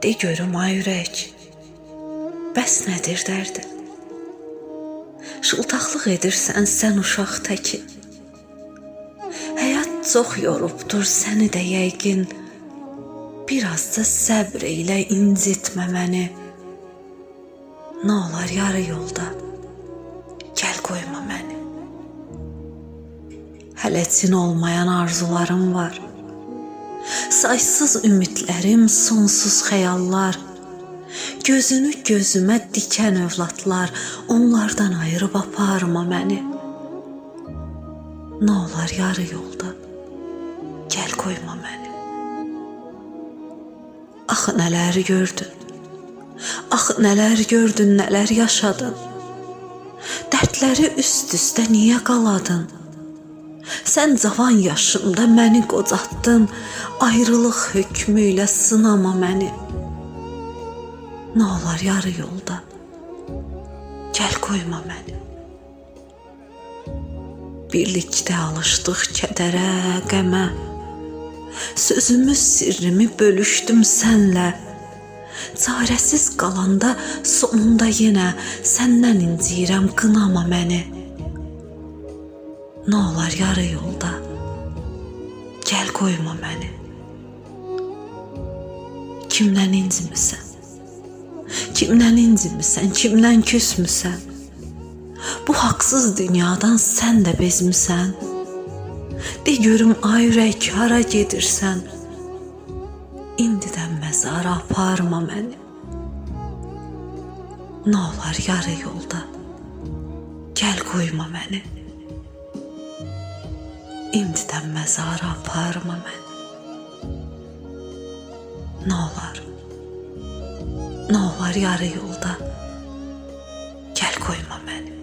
De görüm ay ürək, bəs nədir dərdin? Şıltaqlıq edirsən sən uşaq təki. Həyat çox yorubdur səni də yəqin. Biraz da səbr eylə incitmə məni. Nə olar yarı yolda, gəl qoyma məni. Hələçin olmayan arzularım var. Saysız ümidlərim, sonsuz xəyallar. Gözünü gözümə dikən övladlar, onlardan ayırıb aparma məni. Nə olar yarı yolda, gəl qoyma məni. Axı nələr gördün, axı nələr gördün, nələr yaşadın. Dərdləri üst-üstə niyə qaladın? Sən cavan yaşımda məni qocatdın, ayrılıq hökmü ilə sınama məni. Nə olar yarı yolda, gəl qoyma məni. Birlikdə alışdıq kədərə, qəmə. Sözümü, sirrimi bölüşdüm sənlə. Çarəsiz qalanda sonunda yenə səndən inciyirəm, qınama məni. Nə olar yarı yolda, gəl qoyma məni. Kimdən incimisən? Kimdən incimisən, kimdən küsmüsən? Bu haqsız dünyadan sən də bezmisən? De görüm ay ürək, hara gedirsən? İndidən məzara aparma məni. Nə olar yarı yolda, gəl qoyma məni. İndidən məzara aparma məni. Nə olar yarı yolda, gəl qoyma məni.